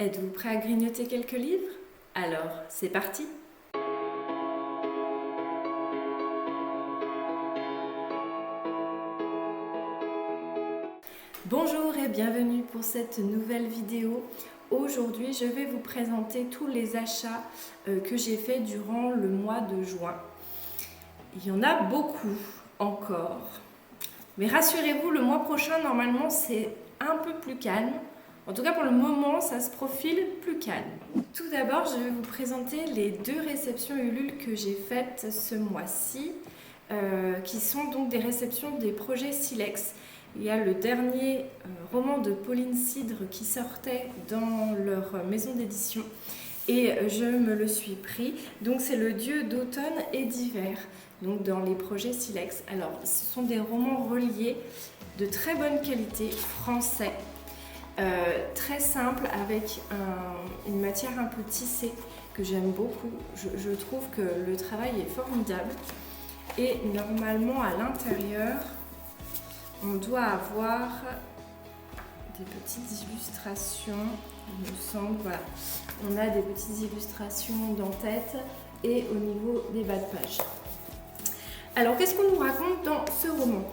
Êtes-vous prêt à grignoter quelques livres? Alors, c'est parti! Bonjour et bienvenue pour cette nouvelle vidéo. Aujourd'hui, je vais vous présenter tous les achats que j'ai faits durant le mois de juin. Il y en a beaucoup encore. Mais rassurez-vous, le mois prochain, normalement, c'est un peu plus calme. En tout cas, pour le moment, ça se profile plus calme. Tout d'abord, je vais vous présenter les deux réceptions Ulule que j'ai faites ce mois-ci, qui sont donc des réceptions des projets Silex. Il y a le dernier roman de Pauline Cidre qui sortait dans leur maison d'édition et je me le suis pris. Donc c'est Le Dieu d'automne et d'hiver, donc dans les projets Silex. Alors ce sont des romans reliés de très bonne qualité, français, très simple, avec une matière un peu tissée que j'aime beaucoup. Je trouve que le travail est formidable et normalement à l'intérieur on doit avoir des petites illustrations, il me semble, voilà. On a des petites illustrations d'en-tête et au niveau des bas de page. Alors, qu'est-ce qu'on nous raconte dans ce roman?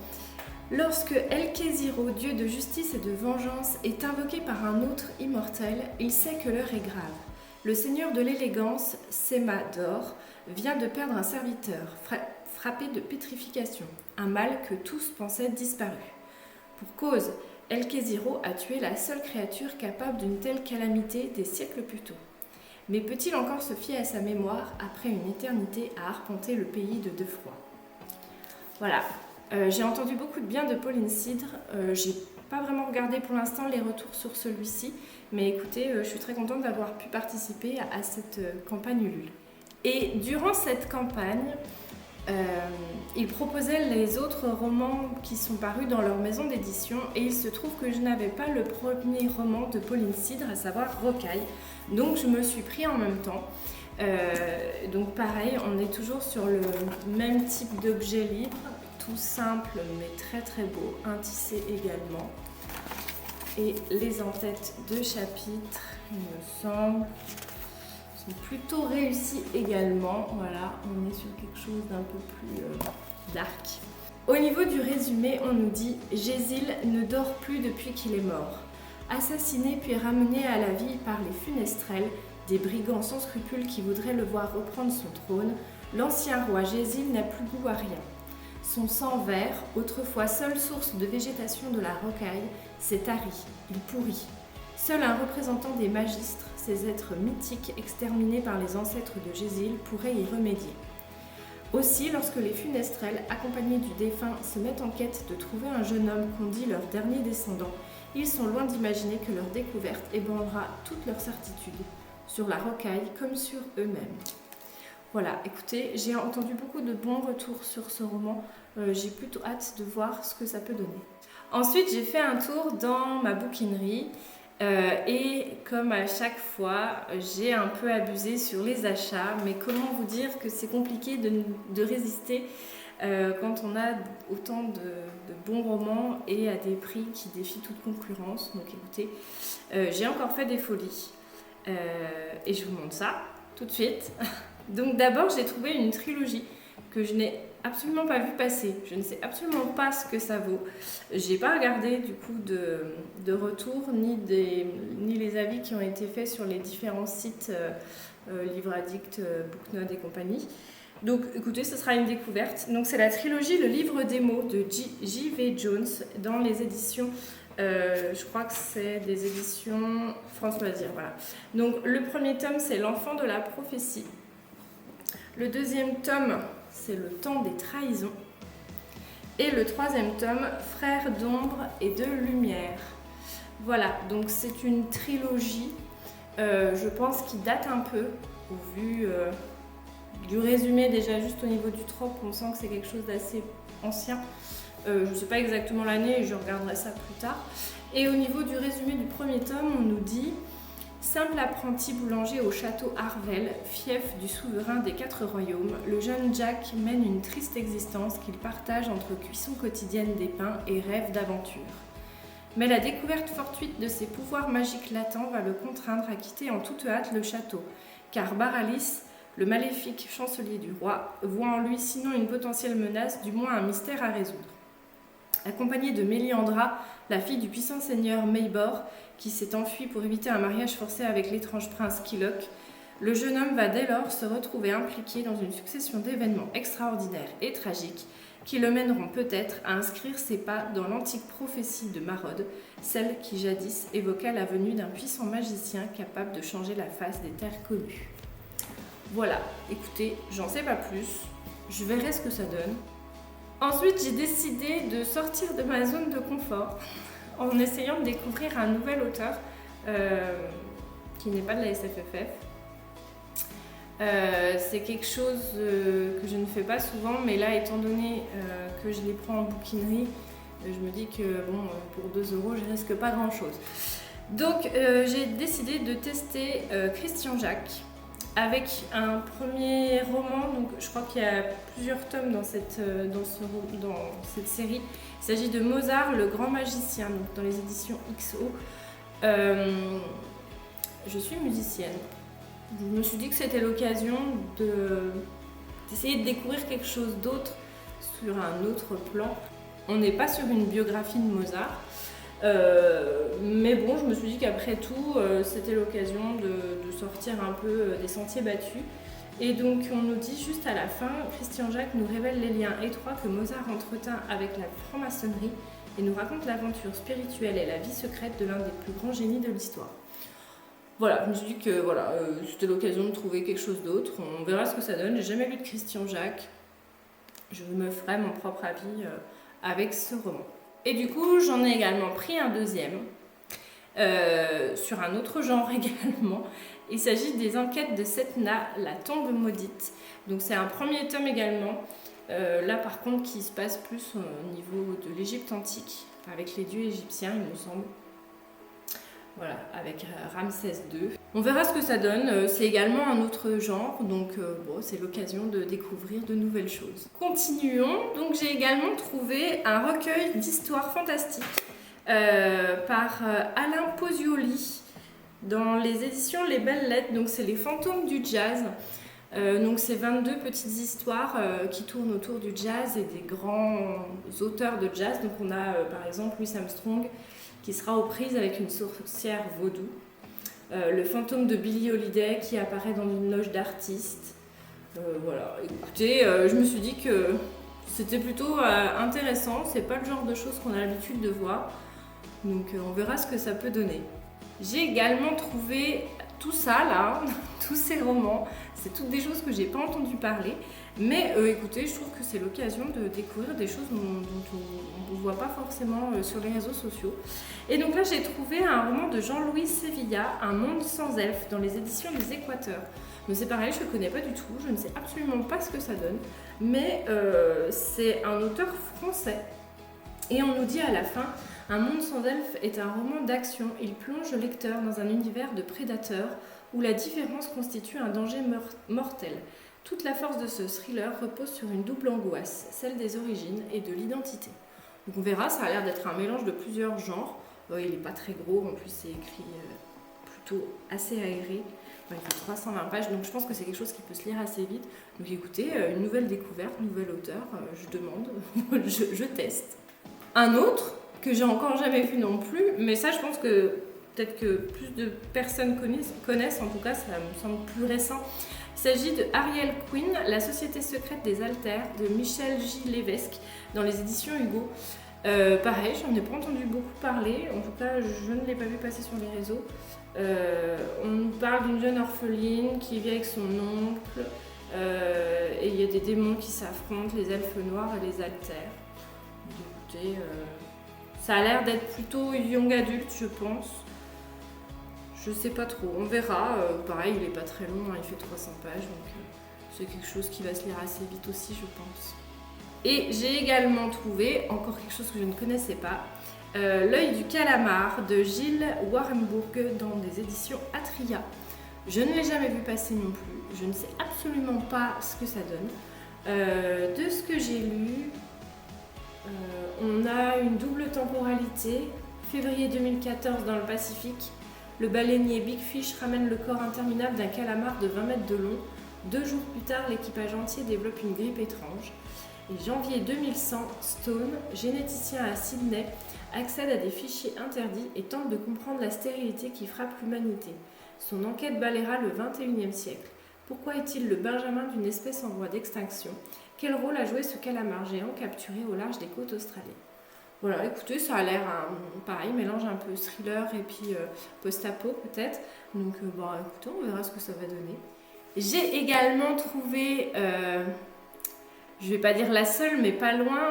Lorsque El Khésiro, dieu de justice et de vengeance, est invoqué par un autre immortel, il sait que l'heure est grave. Le seigneur de l'élégance, Sema d'Or, vient de perdre un serviteur, frappé de pétrification, un mal que tous pensaient disparu. Pour cause, El Khésiro a tué la seule créature capable d'une telle calamité des siècles plus tôt. Mais peut-il encore se fier à sa mémoire après une éternité à arpenter le pays de deux froids? Voilà, j'ai entendu beaucoup de bien de Pauline Cidre, j'ai pas vraiment regardé pour l'instant les retours sur celui-ci, mais écoutez, je suis très contente d'avoir pu participer à cette campagne Ulule. Et durant cette campagne, ils proposaient les autres romans qui sont parus dans leur maison d'édition et il se trouve que je n'avais pas le premier roman de Pauline Cidre, à savoir Rocaille, donc je me suis pris en même temps. Donc pareil, on est toujours sur le même type d'objet libre, tout simple mais très très beau, un tissé également. Et les en-têtes de chapitres, il me semble, sont plutôt réussis également. Voilà, on est sur quelque chose d'un peu plus dark. Au niveau du résumé, on nous dit « Jézil ne dort plus depuis qu'il est mort. Assassiné puis ramené à la vie par les funestrelles, des brigands sans scrupules qui voudraient le voir reprendre son trône, l'ancien roi Jézil n'a plus goût à rien. Son sang vert, autrefois seule source de végétation de la rocaille, s'est tari, il pourrit. Seul un représentant des magistres, ces êtres mythiques exterminés par les ancêtres de Jézil, pourrait y remédier. Aussi, lorsque les funestrelles, accompagnés du défunt, se mettent en quête de trouver un jeune homme qu'on dit leur dernier descendant, ils sont loin d'imaginer que leur découverte ébranlera toute leur certitude, sur la rocaille comme sur eux-mêmes. Voilà, écoutez, j'ai entendu beaucoup de bons retours sur ce roman, j'ai plutôt hâte de voir ce que ça peut donner. Ensuite, j'ai fait un tour dans ma bouquinerie et comme à chaque fois, j'ai un peu abusé sur les achats, mais comment vous dire que c'est compliqué de résister quand on a autant de bons romans et à des prix qui défient toute concurrence. Donc écoutez, j'ai encore fait des folies et je vous montre ça tout de suite. Donc d'abord, j'ai trouvé une trilogie que je n'ai absolument pas vu passer. Je ne sais absolument pas ce que ça vaut. J'ai pas regardé du coup de retour ni les avis qui ont été faits sur les différents sites Livre Addict, Booknode et compagnie. Donc écoutez, ce sera une découverte. Donc c'est la trilogie Le Livre des mots de J.V. Jones dans les éditions, je crois que c'est des éditions France Loisirs, voilà. Donc le premier tome, c'est L'enfant de la prophétie. Le deuxième tome, c'est Le temps des trahisons. Et le troisième tome, Frères d'ombre et de lumière. Voilà, donc c'est une trilogie, je pense, qui date un peu, au vu du résumé, déjà juste au niveau du trope, on sent que c'est quelque chose d'assez ancien. Je ne sais pas exactement l'année, je regarderai ça plus tard. Et au niveau du résumé du premier tome, on nous dit « Simple apprenti boulanger au château Harvel, fief du souverain des 4 royaumes, le jeune Jack mène une triste existence qu'il partage entre cuisson quotidienne des pains et rêve d'aventure. Mais la découverte fortuite de ses pouvoirs magiques latents va le contraindre à quitter en toute hâte le château, car Baralis, le maléfique chancelier du roi, voit en lui sinon une potentielle menace, du moins un mystère à résoudre. Accompagné de Méliandra, la fille du puissant seigneur Maybor, qui s'est enfuie pour éviter un mariage forcé avec l'étrange prince Kilok, le jeune homme va dès lors se retrouver impliqué dans une succession d'événements extraordinaires et tragiques qui le mèneront peut-être à inscrire ses pas dans l'antique prophétie de Marod, celle qui jadis évoqua la venue d'un puissant magicien capable de changer la face des terres connues. Voilà, écoutez, j'en sais pas plus, je verrai ce que ça donne. Ensuite, j'ai décidé de sortir de ma zone de confort en essayant de découvrir un nouvel auteur qui n'est pas de la SFFF. C'est quelque chose que je ne fais pas souvent, mais là, étant donné que je les prends en bouquinerie, je me dis que bon, pour 2 €, je risque pas grand chose. Donc, j'ai décidé de tester Christian Jacques avec un premier roman. Donc, je crois qu'il y a plusieurs tomes dans cette série. Il s'agit de Mozart, le grand magicien, donc dans les éditions XO. Je suis musicienne. Je me suis dit que c'était l'occasion d'essayer de découvrir quelque chose d'autre sur un autre plan. On n'est pas sur une biographie de Mozart, mais bon, je me suis dit qu'après tout, c'était l'occasion de sortir un peu des sentiers battus. Et donc, on nous dit juste à la fin, Christian Jacques nous révèle les liens étroits que Mozart entretint avec la franc-maçonnerie et nous raconte l'aventure spirituelle et la vie secrète de l'un des plus grands génies de l'histoire. Voilà, je me suis dit que c'était l'occasion de trouver quelque chose d'autre. On verra ce que ça donne. J'ai jamais lu de Christian Jacques. Je me ferai mon propre avis avec ce roman. Et du coup, j'en ai également pris un deuxième, sur un autre genre également. Il s'agit des enquêtes de Setna, la tombe maudite. Donc c'est un premier tome également. Là par contre qui se passe plus au niveau de l'Égypte antique, avec les dieux égyptiens il me semble. Voilà, avec Ramsès II. On verra ce que ça donne. C'est également un autre genre, donc bon, c'est l'occasion de découvrir de nouvelles choses. Continuons. Donc j'ai également trouvé un recueil d'histoires fantastiques par Alain Posioli dans les éditions Les Belles Lettres. Donc c'est les fantômes du jazz. Donc c'est 22 petites histoires qui tournent autour du jazz et des grands auteurs de jazz. Donc on a par exemple Louis Armstrong qui sera aux prises avec une sorcière vaudou. Le fantôme de Billie Holiday qui apparaît dans une loge d'artistes. Voilà, écoutez, je me suis dit que c'était plutôt intéressant. C'est pas le genre de choses qu'on a l'habitude de voir. Donc on verra ce que ça peut donner. J'ai également trouvé tout ça là, tous ces romans. C'est toutes des choses que j'ai pas entendu parler. Mais écoutez, je trouve que c'est l'occasion de découvrir des choses dont on ne voit pas forcément sur les réseaux sociaux. Et donc là, j'ai trouvé un roman de Jean-Louis Sevilla, Un monde sans elfes, dans les éditions des Équateurs. Mais c'est pareil, je ne connais pas du tout, je ne sais absolument pas ce que ça donne. Mais c'est un auteur français. Et on nous dit à la fin, Un monde sans elfes est un roman d'action. Il plonge le lecteur dans un univers de prédateurs où la différence constitue un danger mortel. Toute la force de ce thriller repose sur une double angoisse, celle des origines et de l'identité. Donc on verra, ça a l'air d'être un mélange de plusieurs genres. Il n'est pas très gros, en plus c'est écrit plutôt assez aéré. Il fait 320 pages, donc je pense que c'est quelque chose qui peut se lire assez vite. Donc écoutez, une nouvelle découverte, nouvel auteur, je demande, je teste. Un autre, que j'ai encore jamais vu non plus, mais ça je pense que peut-être que plus de personnes connaissent, en tout cas ça me semble plus récent. Il s'agit de Ariel Queen, La société secrète des altères, de Michel J. Lévesque, dans les éditions Hugo. Pareil, j'en ai pas entendu beaucoup parler, en tout cas je ne l'ai pas vu passer sur les réseaux. On parle d'une jeune orpheline qui vit avec son oncle, et il y a des démons qui s'affrontent, les elfes noirs et les altères. Écoutez, ça a l'air d'être plutôt young adulte, je pense. Je sais pas trop, on verra. Pareil, il est pas très long, hein, il fait 300 pages, donc c'est quelque chose qui va se lire assez vite aussi, je pense. Et j'ai également trouvé, encore quelque chose que je ne connaissais pas, L'œil du calamar de Gilles Warembourg dans des éditions Atria. Je ne l'ai jamais vu passer non plus, je ne sais absolument pas ce que ça donne. De ce que j'ai lu, on a une double temporalité. Février 2014 dans le Pacifique, le baleinier Big Fish ramène le corps interminable d'un calamar de 20 mètres de long. 2 jours plus tard, l'équipage entier développe une grippe étrange. Et janvier 2100, Stone, généticien à Sydney, accède à des fichiers interdits et tente de comprendre la stérilité qui frappe l'humanité. Son enquête balayera le XXIe siècle. Pourquoi est-il le benjamin d'une espèce en voie d'extinction? Quel rôle a joué ce calamar géant capturé au large des côtes australiennes? Voilà, écoutez, ça a l'air pareil, mélange un peu thriller et puis post-apo peut-être. Donc, écoutez, on verra ce que ça va donner. J'ai également trouvé, je vais pas dire la seule, mais pas loin,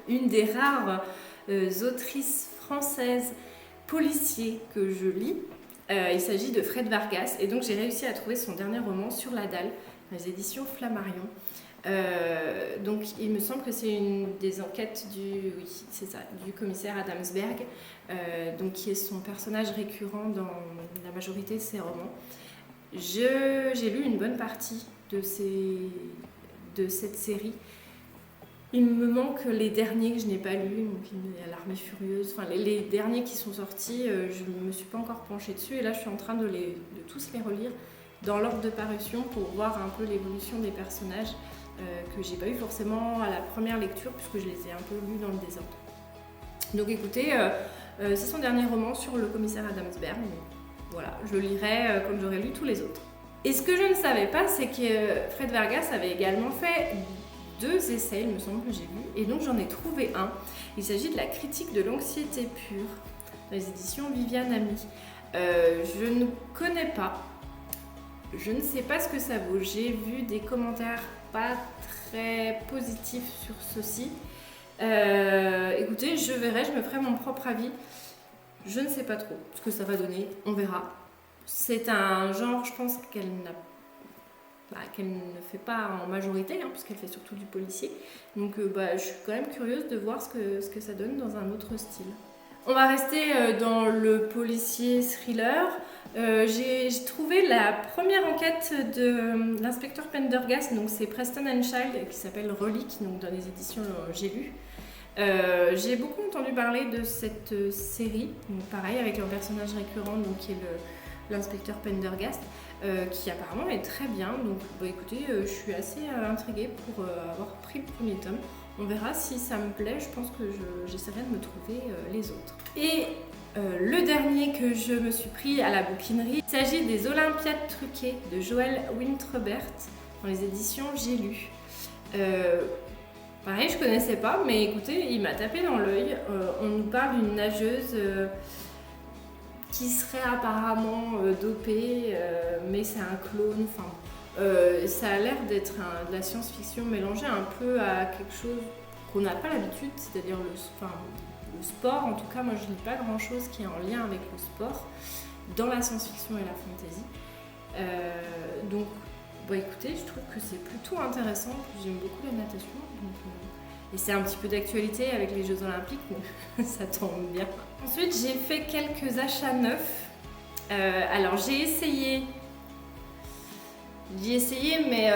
une des rares autrices françaises policiers que je lis. Il s'agit de Fred Vargas et donc j'ai réussi à trouver son dernier roman Sur la dalle, dans les éditions Flammarion. Donc il me semble que c'est une des enquêtes du commissaire Adamsberg, donc qui est son personnage récurrent dans la majorité de ses romans. J'ai lu une bonne partie de cette série. Il me manque les derniers que je n'ai pas lus, donc il y a l'Armée Furieuse, enfin les derniers qui sont sortis, je ne me suis pas encore penchée dessus et là je suis en train de tous les relire dans l'ordre de parution pour voir un peu l'évolution des personnages que j'ai pas eu forcément à la première lecture puisque je les ai un peu lus dans le désordre. Donc écoutez, c'est son dernier roman sur le commissaire Adamsberg, voilà, je le lirai comme j'aurais lu tous les autres. Et ce que je ne savais pas, c'est que Fred Vargas avait également fait 2 essais, il me semble que j'ai lu, et donc j'en ai trouvé un. Il s'agit de la critique de l'anxiété pure, dans les éditions Viviane Ami. Je ne connais pas, je ne sais pas ce que ça vaut. J'ai vu des commentaires pas très positifs sur ceci. Écoutez, je verrai, je me ferai mon propre avis. Je ne sais pas trop ce que ça va donner, on verra. C'est un genre, je pense, qu'elle ne fait pas en majorité, puisqu'elle fait surtout du policier. Donc je suis quand même curieuse de voir ce que ça donne dans un autre style. On va rester dans le policier thriller. J'ai trouvé la première enquête de l'inspecteur Pendergast, donc c'est Preston and Child, qui s'appelle Relique, donc dans les éditions J'ai lu. J'ai beaucoup entendu parler de cette série, donc pareil avec un personnage récurrent donc, qui est l'inspecteur Pendergast, qui apparemment est très bien. Donc écoutez, je suis assez intriguée pour avoir pris le premier tome. On verra si ça me plaît, je pense que j'essaierai de me trouver les autres. Et le dernier que je me suis pris à la bouquinerie, il s'agit des Olympiades truquées de Joël Wintrebert dans les éditions J'ai lu. Pareil, je connaissais pas, mais écoutez, il m'a tapé dans l'œil. On nous parle d'une nageuse qui serait apparemment dopée, mais c'est un clone. Ça a l'air d'être de la science-fiction mélangée un peu à quelque chose qu'on n'a pas l'habitude, c'est-à-dire le sport. En tout cas, moi je lis pas grand-chose qui est en lien avec le sport dans la science-fiction et la fantasy. Donc, écoutez, je trouve que c'est plutôt intéressant. J'aime beaucoup la natation. Et c'est un petit peu d'actualité avec les Jeux Olympiques, donc ça tombe bien. Ensuite, j'ai fait quelques achats neufs. Alors, j'ai essayé, mais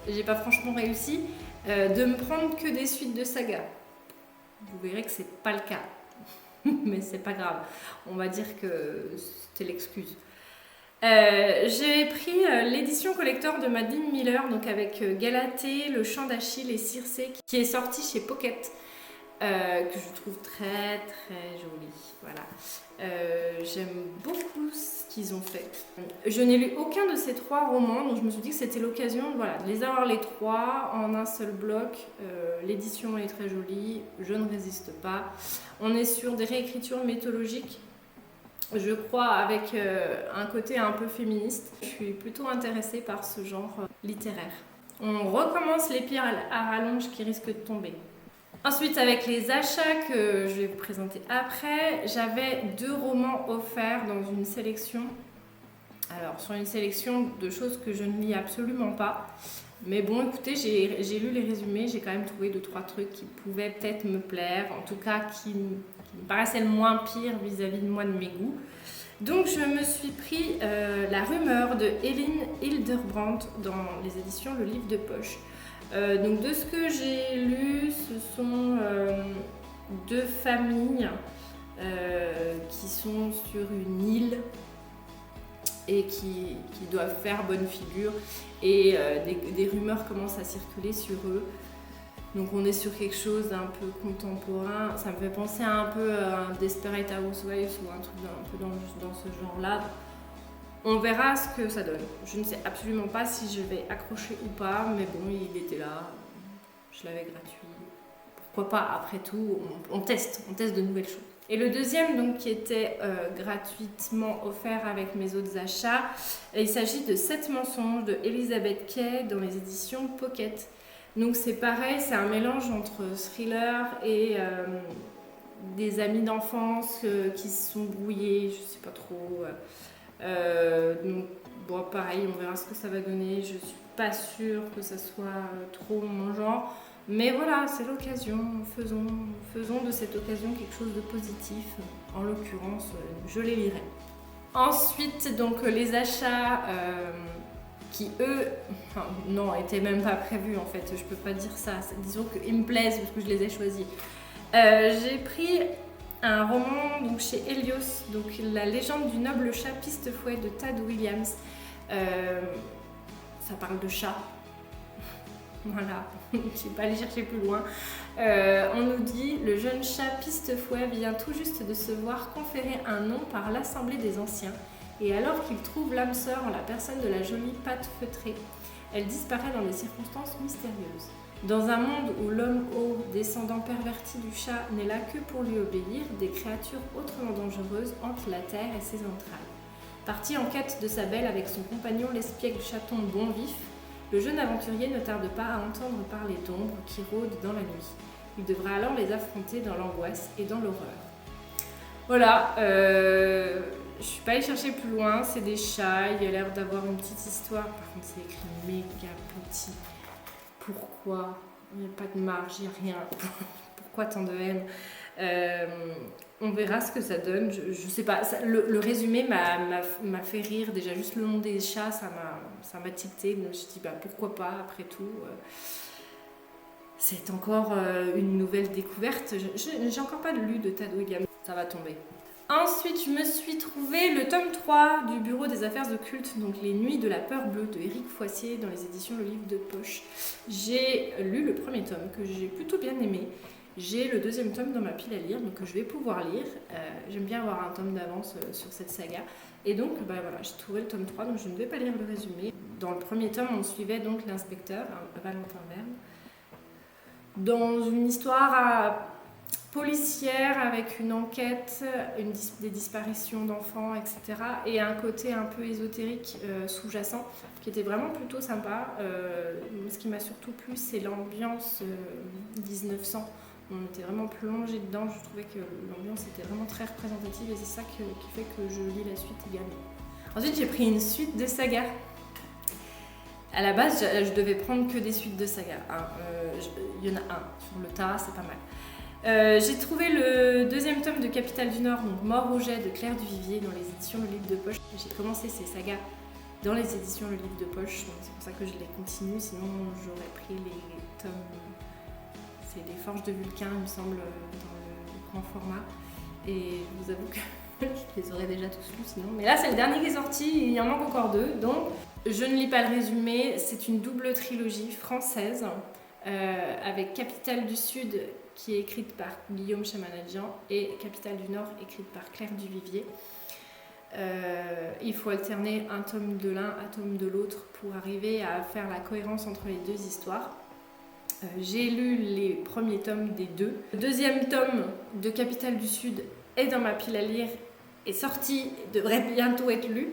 j'ai pas franchement réussi de me prendre que des suites de saga. Vous verrez que c'est pas le cas, mais c'est pas grave. On va dire que c'était l'excuse. J'ai pris l'édition collector de Madeline Miller, donc avec Galatée, Le Chant d'Achille et Circé, qui est sorti chez Pocket, que je trouve très très joli. Voilà. J'aime beaucoup ce qu'ils ont fait. Je n'ai lu aucun de ces 3 romans, donc je me suis dit que c'était l'occasion de les avoir les 3 en un seul bloc. L'édition est très jolie, je ne résiste pas. On est sur des réécritures mythologiques, je crois, avec un côté un peu féministe. Je suis plutôt intéressée par ce genre littéraire. On recommence les pierres à rallonge qui risquent de tomber. Ensuite, avec les achats que je vais vous présenter après, j'avais 2 romans offerts dans une sélection. Alors, sur une sélection de choses que je ne lis absolument pas. Mais bon, écoutez, j'ai lu les résumés, j'ai quand même trouvé 2-3 trucs qui pouvaient peut-être me plaire, en tout cas qui me paraissaient le moins pire vis-à-vis de moi, de mes goûts. Donc je me suis pris La Rumeur de Elin Hildebrandt dans les éditions Le Livre de Poche. Donc de ce que j'ai lu, ce sont deux familles qui sont sur une île et qui doivent faire bonne figure et des rumeurs commencent à circuler sur eux. Donc on est sur quelque chose d'un peu contemporain. Ça me fait penser un peu à un Desperate Housewives ou un truc un peu dans ce genre-là. On verra ce que ça donne. Je ne sais absolument pas si je vais accrocher ou pas, mais bon, il était là. Je l'avais gratuit. Pourquoi pas, après tout, on teste de nouvelles choses. Et le deuxième, donc, qui était gratuitement offert avec mes autres achats, il s'agit de 7 mensonges de Elizabeth Kay dans les éditions Pocket. Donc c'est pareil, c'est un mélange entre thriller et des amis d'enfance qui se sont brouillés, je sais pas trop. Donc bon, pareil, on verra ce que ça va donner. Je suis pas sûre que ça soit trop mon genre. Mais voilà, c'est l'occasion, faisons de cette occasion quelque chose de positif. En l'occurrence, je les lirai. Ensuite, donc les achats qui eux, enfin, non, étaient même pas prévus en fait, je peux pas dire ça. Disons qu'ils me plaisent parce que je les ai choisis. J'ai pris un roman donc chez Helios, donc La légende du noble chat Pistefouet de Tad Williams. Ça parle de chat. Voilà, je ne vais pas aller chercher plus loin. On nous dit « Le jeune chat Pistefouet vient tout juste de se voir conférer un nom par l'Assemblée des Anciens, et alors qu'il trouve l'âme sœur en la personne de la jolie Patte Feutrée, elle disparaît dans des circonstances mystérieuses. Dans un monde où l'homme haut, descendant perverti du chat, n'est là que pour lui obéir, des créatures autrement dangereuses hantent la terre et ses entrailles. Parti en quête de sa belle avec son compagnon l'espiègle chaton Bonvif, le jeune aventurier ne tarde pas à entendre parler d'ombres qui rôdent dans la nuit. Il devra alors les affronter dans l'angoisse et dans l'horreur. » Voilà, je suis pas allée chercher plus loin, c'est des chats, il y a l'air d'avoir une petite histoire. Par contre, c'est écrit méga petit. Pourquoi ? Il n'y a pas de marge, il n'y a rien. Pourquoi tant de haine ? On verra ce que ça donne. Je sais pas. Le résumé m'a fait rire. Déjà, juste le nom des chats, ça m'a tilté. Je me suis dit, bah, pourquoi pas, après tout. C'est encore une nouvelle découverte. J'ai encore pas lu de Tad Williams. Ça va tomber. Ensuite, je me suis trouvé le tome 3 du Bureau des affaires occultes, donc Les Nuits de la peur bleue de Éric Foissier dans les éditions Le Livre de Poche. J'ai lu le premier tome que j'ai plutôt bien aimé. J'ai le deuxième tome dans ma pile à lire, donc que je vais pouvoir lire. J'aime bien avoir un tome d'avance sur cette saga. Et donc, bah, voilà, j'ai trouvé le tome 3, donc je ne vais pas lire le résumé. Dans le premier tome, on suivait donc l'inspecteur, Valentin Verne, dans une histoire policière avec une enquête, des disparitions d'enfants, etc. Et un côté un peu ésotérique sous-jacent qui était vraiment plutôt sympa. Ce qui m'a surtout plu, c'est l'ambiance 1900. On était vraiment plongé dedans. Je trouvais que l'ambiance était vraiment très représentative et c'est ça qui fait que je lis la suite également. Ensuite, j'ai pris une suite de sagas. À la base, je devais prendre que des suites de sagas. Il y en a un sur le tas, c'est pas mal. J'ai trouvé le deuxième tome de Capitale du Nord, donc Mort au jet de Claire Duvivier dans les éditions Le Livre de Poche. J'ai commencé ces sagas dans les éditions Le Livre de Poche, donc c'est pour ça que je les continue, sinon j'aurais pris les tomes, c'est les Forges de Vulcain, il me semble, dans le grand format. Et je vous avoue que je les aurais déjà tous lus sinon. Mais là, c'est le dernier qui est sorti, il y en manque encore 2, donc je ne lis pas le résumé. C'est une double trilogie française avec Capitale du Sud qui est écrite par Guillaume Chamanadjian et Capitale du Nord écrite par Claire Duvivier. Il faut alterner un tome de l'un, un tome de l'autre pour arriver à faire la cohérence entre les deux histoires. J'ai lu les premiers tomes des deux. Le deuxième tome de Capitale du Sud est dans ma pile à lire, est sorti, devrait bientôt être lu.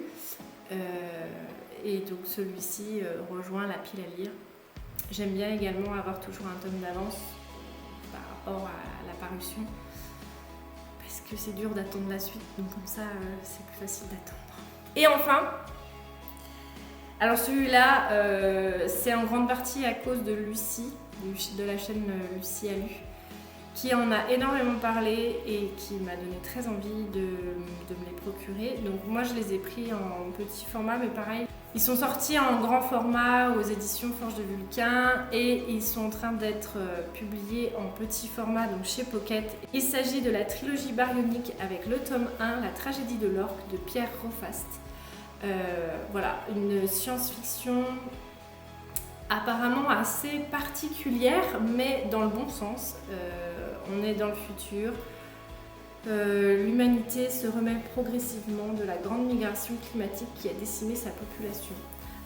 Et donc celui-ci rejoint la pile à lire. J'aime bien également avoir toujours un tome d'avance par rapport à la parution. Parce que c'est dur d'attendre la suite, donc comme ça c'est plus facile d'attendre. Et enfin, alors celui-là, c'est en grande partie à cause de Lucie, de la chaîne Lucie a lu, qui en a énormément parlé et qui m'a donné très envie de me les procurer. Donc moi je les ai pris en petit format, mais pareil, Ils sont sortis en grand format aux éditions Forge de Vulcain et ils sont en train d'être publiés en petit format donc chez Pocket. Il s'agit de la trilogie baryonique avec le tome 1, La tragédie de l'orque de Pierre Rofast. Voilà, une science-fiction apparemment assez particulière mais dans le bon sens. On est dans le futur. L'humanité se remet progressivement de la grande migration climatique qui a décimé sa population.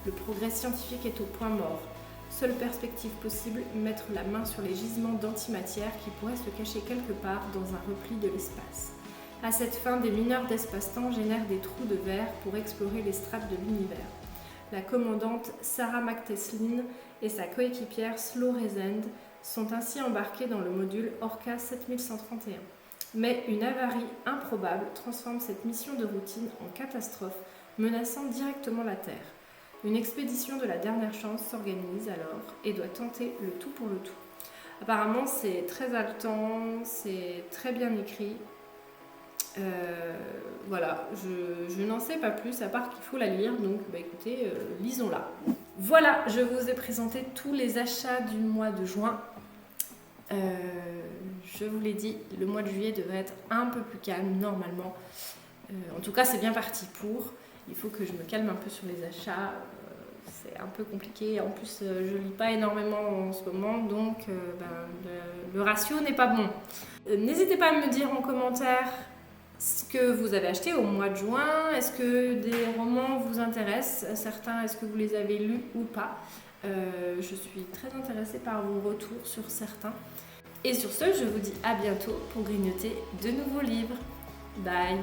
Le progrès scientifique est au point mort. Seule perspective possible, mettre la main sur les gisements d'antimatière qui pourraient se cacher quelque part dans un repli de l'espace. À cette fin, des mineurs d'espace-temps génèrent des trous de verre pour explorer les strates de l'univers. La commandante Sarah McTeslin et sa coéquipière Slow Rezend sont ainsi embarquées dans le module Orca 7131. Mais une avarie improbable transforme cette mission de routine en catastrophe, menaçant directement la Terre. Une expédition de la dernière chance s'organise alors et doit tenter le tout pour le tout. Apparemment c'est très haletant, c'est très bien écrit. Voilà, je n'en sais pas plus à part qu'il faut la lire, donc écoutez, lisons-la. Voilà, je vous ai présenté tous les achats du mois de juin. Je vous l'ai dit, le mois de juillet devrait être un peu plus calme normalement. En tout cas, c'est bien parti pour. Il faut que je me calme un peu sur les achats. C'est un peu compliqué. En plus, je lis pas énormément en ce moment, donc le ratio n'est pas bon. N'hésitez pas à me dire en commentaire ce que vous avez acheté au mois de juin. Est-ce que des romans vous intéressent? Certains, est-ce que vous les avez lus ou pas? Je suis très intéressée par vos retours sur certains. Et sur ce, je vous dis à bientôt pour grignoter de nouveaux livres. Bye!